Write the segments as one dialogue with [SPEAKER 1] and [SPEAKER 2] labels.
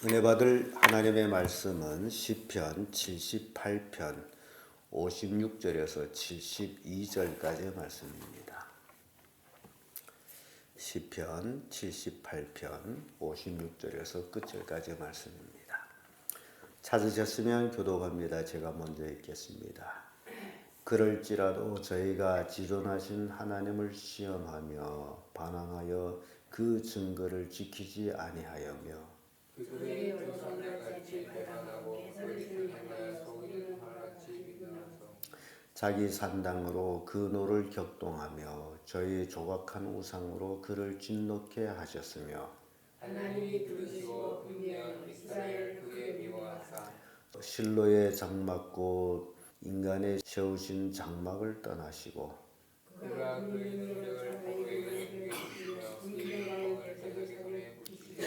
[SPEAKER 1] 은혜 받을 하나님의 말씀은 시편 78편 56절에서 72절까지의 말씀입니다. 시편 78편 56절에서 끝절까지의 말씀입니다. 찾으셨으면 교독합니다. 제가 먼저 읽겠습니다. 그럴지라도 저희가 지존하신 하나님을 시험하며 반항하여 그 증거를 지키지 아니하여며
[SPEAKER 2] 그들의 조상들같이 배반하고 그를 향하여 속이는 화같이 일어나서
[SPEAKER 1] 자기 산당으로 그 노를 격동하며 저희 조각한 우상으로 그를 진노케 하셨으며
[SPEAKER 2] 하나님이 들으시고 분명 이스라엘 그의 미워하사
[SPEAKER 1] 실로의 장막고 인간의 세우신 장막을 떠나시고
[SPEAKER 2] 그가 그의 능력을 복에게 비추시며 그의 영광을 백의 손에 붙이시며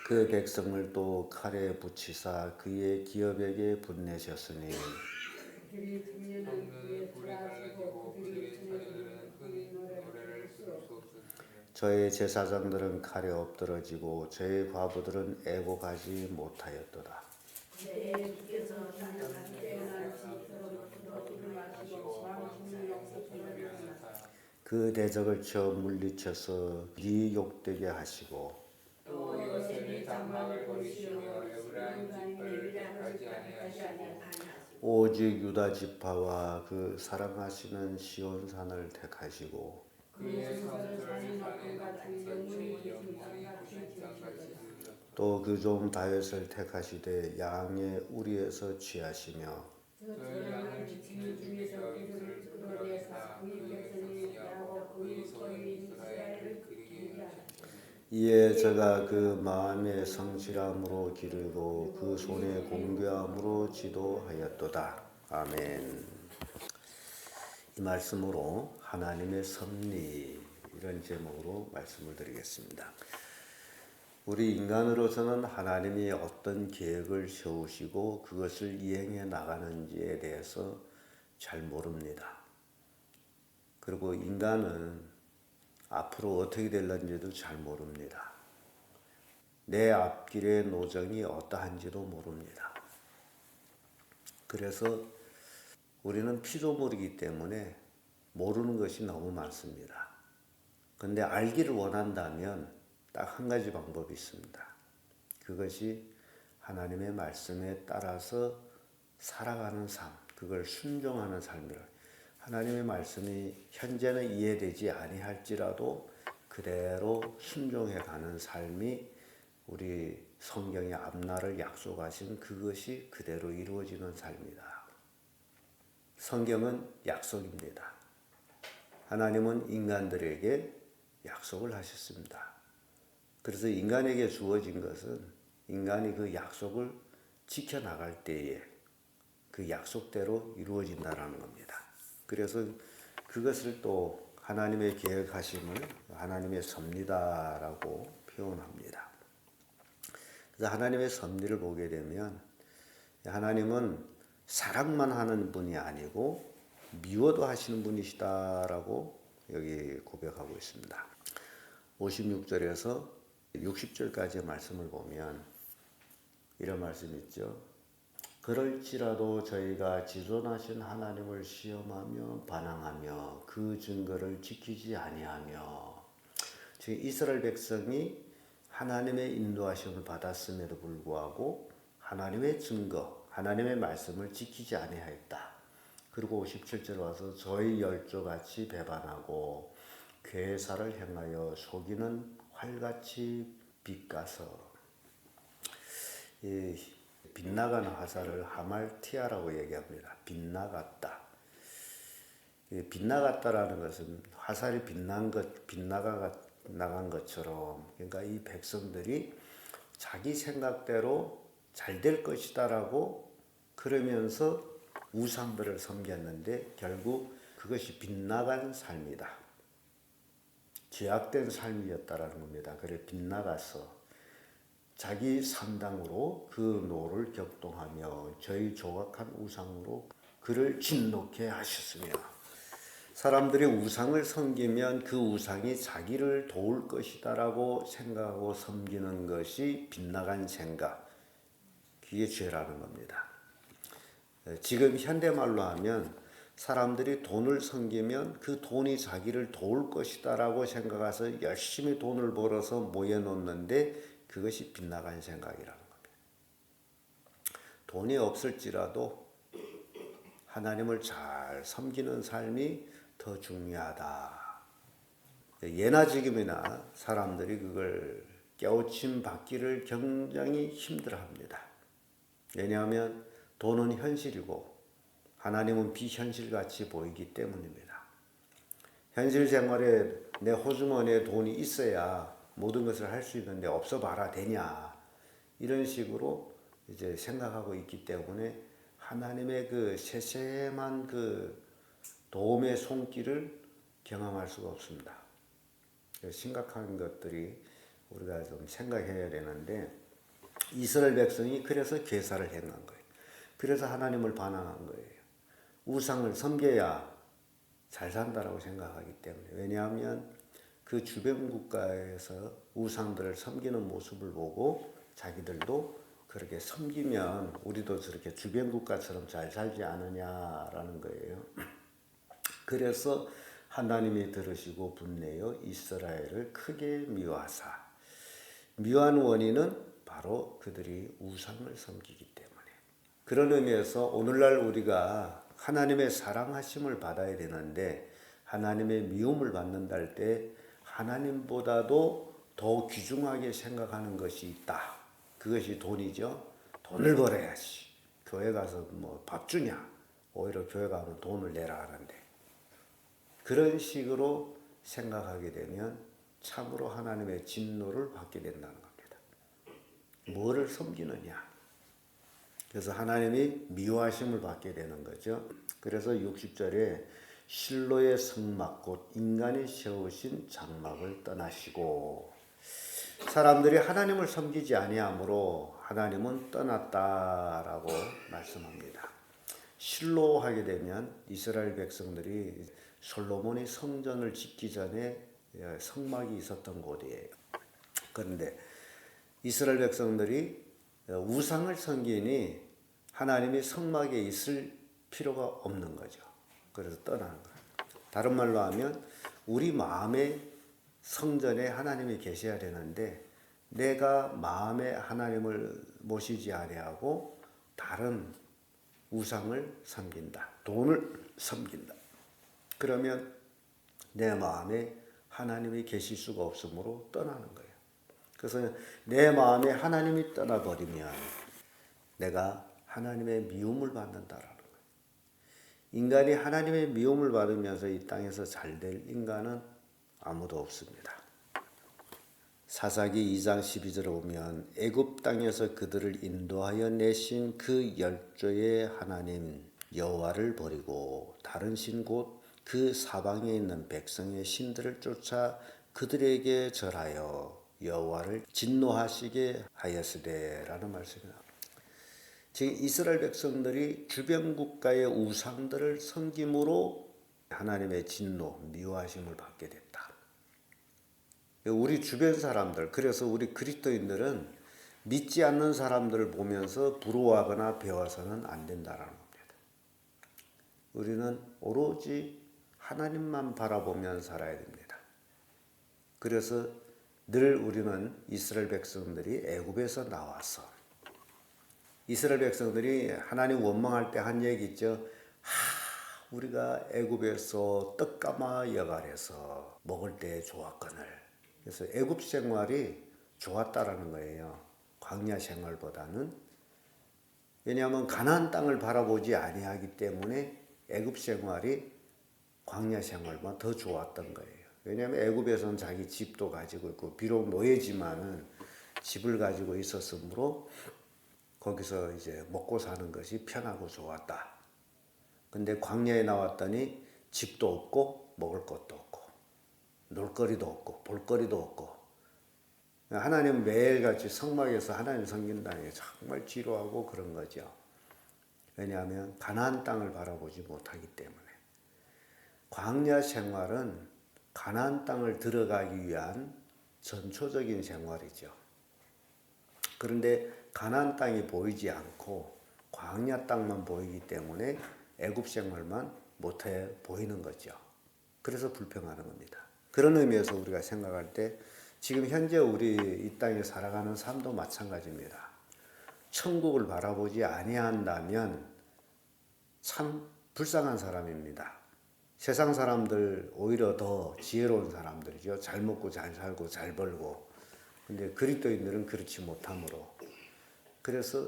[SPEAKER 1] 그 백성을 또 칼에 붙이사 그의 기업에게 분내셨으니
[SPEAKER 2] 그들이 등면한 그의 불에 갈라지고 그들의 처녀들은 큰 노래를 부를 수 없었으며
[SPEAKER 1] 저의 제사장들은 칼에 엎드러지고 저의 과부들은 애곡하지 못하였도다.
[SPEAKER 2] 내 주께서 주님한 때난 지도로부터 이를 마시고 왕궁을 영속하게 하사
[SPEAKER 1] 그 대적을 쳐 물리쳐서 이 욕되게 하시고
[SPEAKER 2] 또 요셉이 장막을 버리시며 에브라임 집을 택하지 아니하시고
[SPEAKER 1] 오직 유다 지파와 그 사랑하시는 시온산을 택하시고
[SPEAKER 2] 그의 성을 산이 같은 영문이 계신 산같이 지으시고
[SPEAKER 1] 또 그 종 다윗을 택하시되 양의 우리에서 취하시며
[SPEAKER 2] 그 양을 지키는 중에서 그들을 끌어내사 그의 백성이 야곱 그의 소유 이스라엘을 기르게 하셨고
[SPEAKER 1] 이에 저가 그 마음의 성실함으로 기르고 그 손의 공교함으로 지도하였도다. 아멘. 이 말씀으로 하나님의 섭리 이런 제목으로 말씀을 드리겠습니다. 우리 인간으로서는 하나님이 어떤 계획을 세우시고 그것을 이행해 나가는지에 대해서 잘 모릅니다. 그리고 인간은 앞으로 어떻게 될런지도 잘 모릅니다. 내 앞길의 노정이 어떠한지도 모릅니다. 그래서 우리는 피조물이기 때문에 모르는 것이 너무 많습니다. 그런데 알기를 원한다면 딱 한 가지 방법이 있습니다. 그것이 하나님의 말씀에 따라서 살아가는 삶, 그걸 순종하는 삶이라. 하나님의 말씀이 현재는 이해되지 아니할지라도 그대로 순종해가는 삶이 우리 성경의 앞날을 약속하신 그것이 그대로 이루어지는 삶이다. 성경은 약속입니다. 하나님은 인간들에게 약속을 하셨습니다. 그래서 인간에게 주어진 것은 인간이 그 약속을 지켜나갈 때에 그 약속대로 이루어진다는 겁니다. 그래서 그것을 또 하나님의 계획하심을 하나님의 섭리다라고 표현합니다. 그래서 하나님의 섭리를 보게 되면 하나님은 사랑만 하는 분이 아니고 미워도 하시는 분이시다라고 여기 고백하고 있습니다. 56절에서 60절까지의 말씀을 보면 이런 말씀이 있죠. 그럴지라도 저희가 지존하신 하나님을 시험하며 반항하며 그 증거를 지키지 아니하며, 즉 이스라엘 백성이 하나님의 인도하심을 받았음에도 불구하고 하나님의 증거, 하나님의 말씀을 지키지 아니하였다. 그리고 57절 와서 저희 열조같이 배반하고 괴사를 행하여 속이는 활같이 빛가서, 이 빗나간 화살을 하말티아라고 얘기합니다. 빗나갔다. 빗나갔다라는 것은 화살이 빗나간 것처럼, 그러니까 이 백성들이 자기 생각대로 잘 될 것이다라고 그러면서 우상들을 섬겼는데 결국 그것이 빗나간 삶이다. 죄악된 삶이었다라는 겁니다. 그래 빗나가서 자기 산당으로 그 노를 격동하며 저희 조각한 우상으로 그를 진노케 하셨으며, 사람들이 우상을 섬기면 그 우상이 자기를 도울 것이다라고 생각하고 섬기는 것이 빗나간 생각, 이게 죄라는 겁니다. 지금 현대말로 하면 사람들이 돈을 섬기면 그 돈이 자기를 도울 것이다라고 생각해서 열심히 돈을 벌어서 모여놓는데 그것이 빗나간 생각이라는 겁니다. 돈이 없을지라도 하나님을 잘 섬기는 삶이 더 중요하다. 예나 지금이나 사람들이 그걸 깨우침 받기를 굉장히 힘들어합니다. 왜냐하면 돈은 현실이고 하나님은 비현실같이 보이기 때문입니다. 현실 생활에 내 호주머니에 돈이 있어야 모든 것을 할 수 있는데 없어 봐라 되냐 이런 식으로 이제 생각하고 있기 때문에 하나님의 그 세세한 그 도움의 손길을 경험할 수가 없습니다. 심각한 것들이 우리가 좀 생각해야 되는데 이스라엘 백성이 그래서 괴사를 행한 거예요. 그래서 하나님을 반항한 거예요. 우상을 섬겨야 잘 산다라고 생각하기 때문에. 왜냐하면 그 주변 국가에서 우상들을 섬기는 모습을 보고 자기들도 그렇게 섬기면 우리도 저렇게 주변 국가처럼 잘 살지 않느냐라는 거예요. 그래서 하나님이 들으시고 분내어 이스라엘을 크게 미워하사. 미워한 원인은 바로 그들이 우상을 섬기기 때문에. 그런 의미에서 오늘날 우리가 하나님의 사랑하심을 받아야 되는데 하나님의 미움을 받는다 할 때 하나님보다도 더 귀중하게 생각하는 것이 있다. 그것이 돈이죠. 돈을 벌어야지. 교회 가서 뭐 밥 주냐. 오히려 교회 가면 돈을 내라 하는데. 그런 식으로 생각하게 되면 참으로 하나님의 진노를 받게 된다는 겁니다. 뭐를 섬기느냐. 그래서 하나님이 미워하심을 받게 되는 거죠. 그래서 60절에 실로의 성막 곧 인간이 세우신 장막을 떠나시고 사람들이 하나님을 섬기지 아니하므로 하나님은 떠났다라고 말씀합니다. 실로 하게 되면 이스라엘 백성들이 솔로몬이 성전을 짓기 전에 성막이 있었던 곳이에요. 그런데 이스라엘 백성들이 우상을 섬기니 하나님이 성막에 있을 필요가 없는 거죠. 그래서 떠나는 거예요. 다른 말로 하면 우리 마음의 성전에 하나님이 계셔야 되는데 내가 마음에 하나님을 모시지 아니하고 다른 우상을 섬긴다. 돈을 섬긴다. 그러면 내 마음에 하나님이 계실 수가 없으므로 떠나는 거예요. 그래서 내 마음에 하나님이 떠나버리면 내가 하나님의 미움을 받는다라는 거예요. 인간이 하나님의 미움을 받으면서 이 땅에서 잘 될 인간은 아무도 없습니다. 사사기 2장 12절에 보면 애굽 땅에서 그들을 인도하여 내신 그 열조의 하나님 여호와를 버리고 다른 신 곧 그 사방에 있는 백성의 신들을 쫓아 그들에게 절하여 여호와를 진노하시게 하였으되라는 말씀입니다. 지금 이스라엘 백성들이 주변 국가의 우상들을 섬김으로 하나님의 진노, 미워하심을 받게 됐다. 우리 주변 사람들, 그래서 우리 그리스도인들은 믿지 않는 사람들을 보면서 부러워하거나 배워서는 안 된다라는 겁니다. 우리는 오로지 하나님만 바라보면 살아야 됩니다. 그래서 늘 우리는 이스라엘 백성들이 애굽에서 나와서 이스라엘 백성들이 하나님 원망할 때 한 얘기 있죠. 우리가 애굽에서 떡가마 여갈에서 먹을 때 좋았거늘. 그래서 애굽 생활이 좋았다라는 거예요. 광야 생활보다는. 왜냐하면 가나안 땅을 바라보지 아니하기 때문에 애굽 생활이 광야 생활보다 더 좋았던 거예요. 왜냐하면 애굽에서는 자기 집도 가지고 있고 비록 노예지만은 집을 가지고 있었으므로 거기서 이제 먹고 사는 것이 편하고 좋았다. 근데 광야에 나왔더니 집도 없고 먹을 것도 없고 놀거리도 없고 볼거리도 없고 하나님 매일같이 성막에서 하나님 섬긴다는 게 정말 지루하고 그런 거죠. 왜냐하면 가나안 땅을 바라보지 못하기 때문에. 광야 생활은 가나안 땅을 들어가기 위한 전초적인 생활이죠. 그런데 가나안 땅이 보이지 않고 광야 땅만 보이기 때문에 애굽 생활만 못해 보이는 거죠. 그래서 불평하는 겁니다. 그런 의미에서 우리가 생각할 때 지금 현재 우리 이 땅에 살아가는 삶도 마찬가지입니다. 천국을 바라보지 아니한다면 참 불쌍한 사람입니다. 세상 사람들 오히려 더 지혜로운 사람들이죠. 잘 먹고 잘 살고 잘 벌고. 근데 그리스도인들은 그렇지 못하므로. 그래서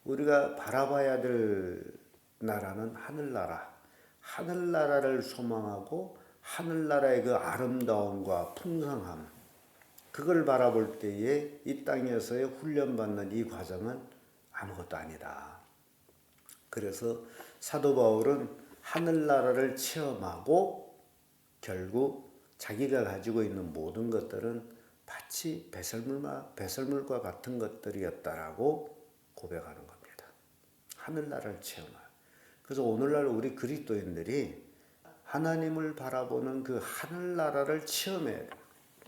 [SPEAKER 1] 우리가 바라봐야 될 나라는 하늘나라. 하늘나라를 소망하고 하늘나라의 그 아름다움과 풍성함. 그걸 바라볼 때에 이 땅에서의 훈련받는 이 과정은 아무것도 아니다. 그래서 사도 바울은 하늘나라를 체험하고 결국 자기가 가지고 있는 모든 것들은 마치 배설물과 같은 것들이었다라고 고백하는 겁니다. 하늘나라를 체험할. 그래서 오늘날 우리 그리스도인들이 하나님을 바라보는 그 하늘나라를 체험해야 돼.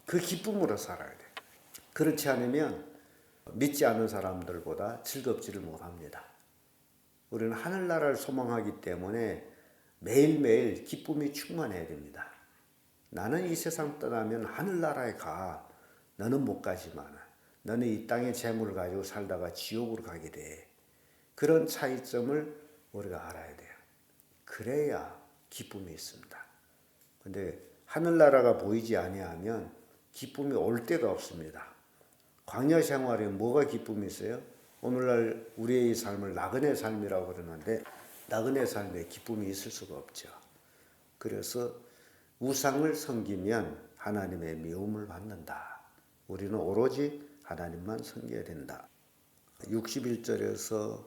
[SPEAKER 1] 그 기쁨으로 살아야 돼. 그렇지 않으면 믿지 않는 사람들보다 즐겁지를 못합니다. 우리는 하늘나라를 소망하기 때문에 매일매일 기쁨이 충만해야 됩니다. 나는 이 세상 떠나면 하늘나라에 가. 너는 못 가지만 너는 이 땅의 재물을 가지고 살다가 지옥으로 가게 돼. 그런 차이점을 우리가 알아야 돼요. 그래야 기쁨이 있습니다. 근데 하늘나라가 보이지 아니하면 기쁨이 올 데가 없습니다. 광야 생활에 뭐가 기쁨이 있어요? 오늘날 우리의 삶을 나그네 삶이라고 그러는데 나그네 삶에 기쁨이 있을 수가 없죠. 그래서 우상을 섬기면 하나님의 미움을 받는다. 우리는 오로지 하나님만 섬겨야 된다. 61절에서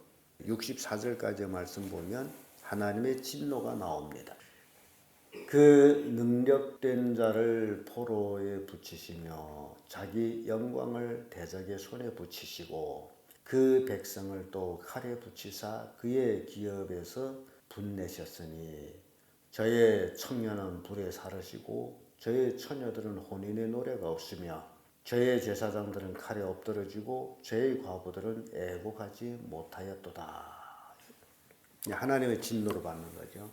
[SPEAKER 1] 64절까지의 말씀 보면 하나님의 진노가 나옵니다. 그 능력된 자를 포로에 붙이시며 자기 영광을 대적의 손에 붙이시고 그 백성을 또 칼에 붙이사 그의 기업에서 분내셨으니 저의 청년은 불에 사르시고 저의 처녀들은 혼인의 노래가 없으며 저의 제사장들은 칼에 엎드러지고 저의 과부들은 애곡하지 못하였도다. 하나님의 진노를 받는 거죠.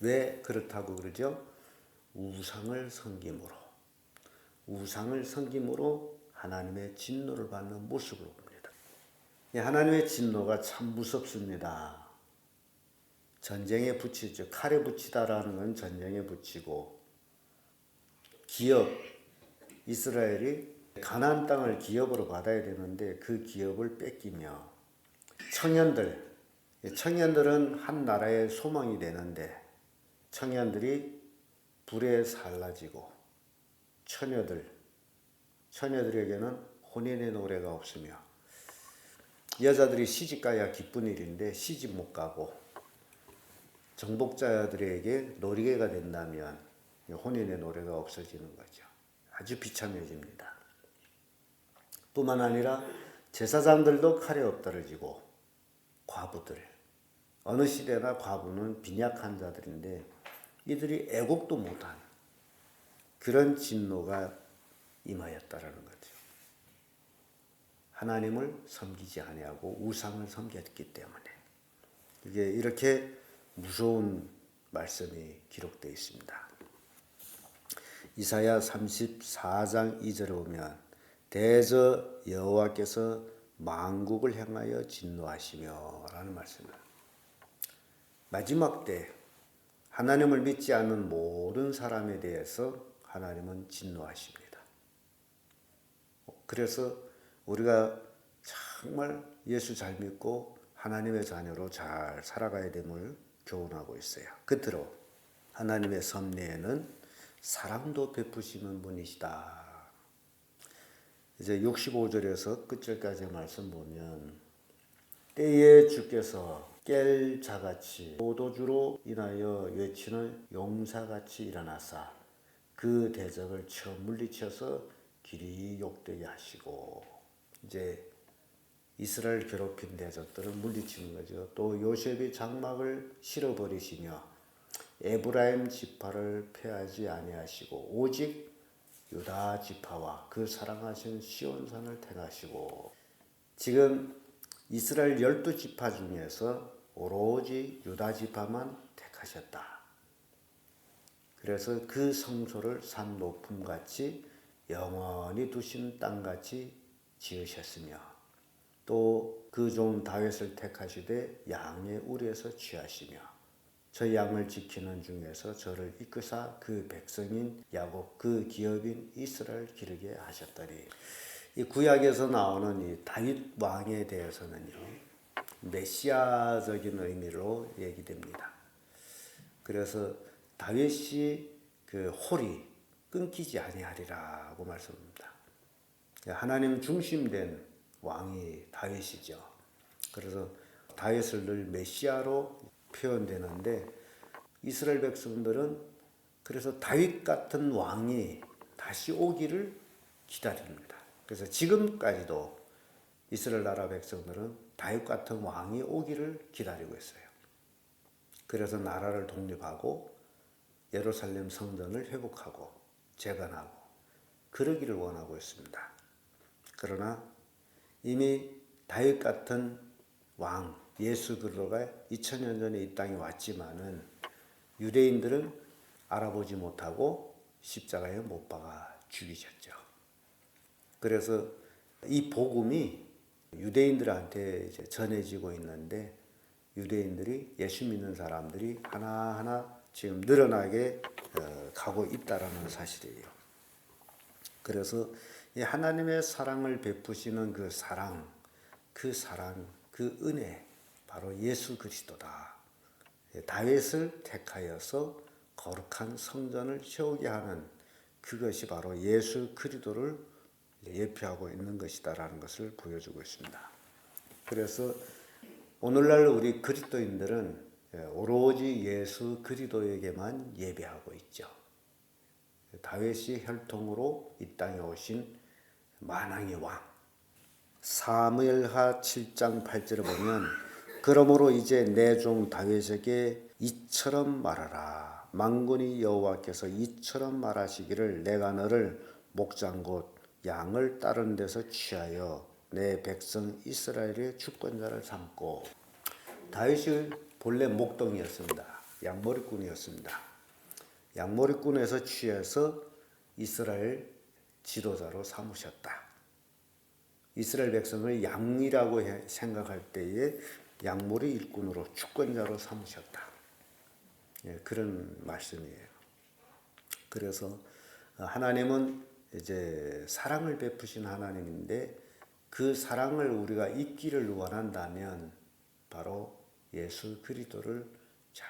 [SPEAKER 1] 왜 그렇다고 그러죠? 우상을 섬김으로 하나님의 진노를 받는 모습을 봅니다. 하나님의 진노가 참 무섭습니다. 전쟁에 붙이죠. 칼에 붙이다라는 건 전쟁에 붙이고 기업, 이스라엘이 가나안 땅을 기업으로 받아야 되는데 그 기업을 뺏기며 청년들은 한 나라의 소망이 되는데 청년들이 불에 살라지고 처녀들에게는 혼인의 노래가 없으며 여자들이 시집가야 기쁜 일인데 시집 못 가고 정복자들에게 놀이개가 된다면 혼인의 노래가 없어지는 거죠. 아주 비참해집니다. 뿐만 아니라 제사장들도 칼에 엎드러지고 과부들, 어느 시대나 과부는 빈약한 자들인데 이들이 애곡도 못한 그런 진노가 임하였다라는 거죠. 하나님을 섬기지 아니하고 우상을 섬겼기 때문에 이게 이렇게 무서운 말씀이 기록되어 있습니다. 이사야 34장 2절에 보면 대저 여호와께서 만국을 향하여 진노하시며 라는 말씀입니다. 마지막 때 하나님을 믿지 않는 모든 사람에 대해서 하나님은 진노하십니다. 그래서 우리가 정말 예수 잘 믿고 하나님의 자녀로 잘 살아가야 됨을 교훈하고 있어요. 끝으로 하나님의 섭리에는 사랑도 베푸시는 분이시다. 이제 65절에서 끝절까지 말씀 보면 때에 주께서 깰 자같이 포도주로 인하여 외치는 용사같이 일어나사 그 대적을 쳐 물리쳐서 길이 욕되게 하시고 이제 이스라엘 괴롭힌 대적들을 물리치는 거죠. 또 요셉이 장막을 실어버리시며 에브라임 지파를 패하지 아니하시고 오직 유다 지파와 그 사랑하신 시온산을 택하시고 지금 이스라엘 12지파 중에서 오로지 유다 지파만 택하셨다. 그래서 그 성소를 산 높음같이 영원히 두신 땅같이 지으셨으며 또 그 종 다윗을 택하시되 양의 우리에서 취하시며 저 양을 지키는 중에서 저를 이끄사 그 백성인 야곱 그 기업인 이스라엘 기르게 하셨더니 이 구약에서 나오는 이 다윗 왕에 대해서는요 메시아적인 의미로 얘기됩니다. 그래서 다윗이 그 홀이 끊기지 아니하리라고 말씀합니다. 하나님 중심된 왕이 다윗이죠. 그래서 다윗을 늘 메시아로 표현되는데 이스라엘 백성들은 그래서 다윗 같은 왕이 다시 오기를 기다립니다. 그래서 지금까지도 이스라엘 나라 백성들은 다윗 같은 왕이 오기를 기다리고 있어요. 그래서 나라를 독립하고 예루살렘 성전을 회복하고 재건하고 그러기를 원하고 있습니다. 그러나 이미 다윗 같은 왕 예수 그리스도가 2000년 전에 이 땅에 왔지만은 유대인들은 알아보지 못하고 십자가에 못 박아 죽이셨죠. 그래서 이 복음이 유대인들한테 이제 전해지고 있는데 유대인들이 예수 믿는 사람들이 하나하나 지금 늘어나게 가고 있다라는 사실이에요. 그래서 이 하나님의 사랑을 베푸시는 그 사랑, 그 은혜, 바로 예수 그리스도다. 다윗을 택하여서 거룩한 성전을 세우게 하는 그것이 바로 예수 그리스도를 예표하고 있는 것이다라는 것을 보여주고 있습니다. 그래서 오늘날 우리 그리스도인들은 오로지 예수 그리스도에게만 예배하고 있죠. 다윗이 혈통으로 이 땅에 오신 만왕의 왕. 사무엘하 7장 8절을 보면 그러므로 이제 내 종 다윗에게 이처럼 말하라. 만군의 여호와께서 이처럼 말하시기를 내가 너를 목장 곧 양을 따르는 데서 취하여 내 백성 이스라엘의 주권자를 삼고 다윗이 본래 목동이었습니다. 양머리꾼이었습니다. 양머리꾼에서 취해서 이스라엘 지도자로 삼으셨다. 이스라엘 백성을 양이라고 생각할 때에 양머리 일꾼으로 주권자로 삼으셨다. 그런 말씀이에요. 그래서 하나님은 이제 사랑을 베푸신 하나님인데 그 사랑을 우리가 잊기를 원한다면 바로 예수 그리스도를 잘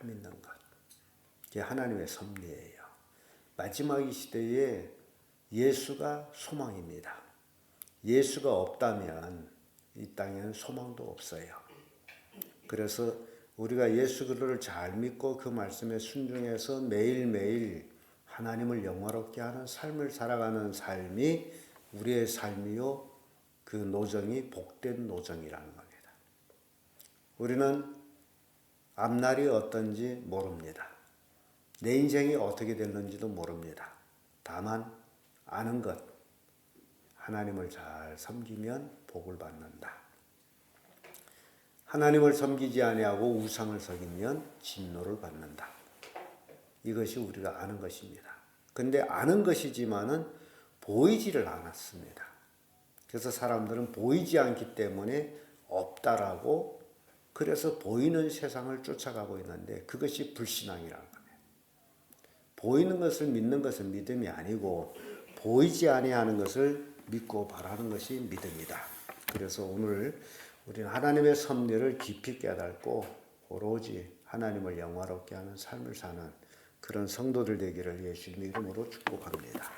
[SPEAKER 1] 믿는 것. 그게 하나님의 섭리예요. 마지막 이 시대에 예수가 소망입니다. 예수가 없다면 이 땅에는 소망도 없어요. 그래서 우리가 예수 그리스도를 잘 믿고 그 말씀에 순종해서 매일매일 하나님을 영화롭게 하는 삶을 살아가는 삶이 우리의 삶이요 그 노정이 복된 노정이라는 겁니다. 우리는 앞날이 어떤지 모릅니다. 내 인생이 어떻게 될는지도 모릅니다. 다만 아는 것, 하나님을 잘 섬기면 복을 받는다. 하나님을 섬기지 아니하고 우상을 섬기면 진노를 받는다. 이것이 우리가 아는 것입니다. 근데 아는 것이지만은 보이지를 않았습니다. 그래서 사람들은 보이지 않기 때문에 없다라고 그래서 보이는 세상을 쫓아가고 있는데 그것이 불신앙이라는 거예요. 보이는 것을 믿는 것은 믿음이 아니고 보이지 아니하는 것을 믿고 바라는 것이 믿음이다. 그래서 오늘 우리는 하나님의 섭리를 깊이 깨닫고 오로지 하나님을 영화롭게 하는 삶을 사는 그런 성도들 되기를 예수님의 이름으로 축복합니다.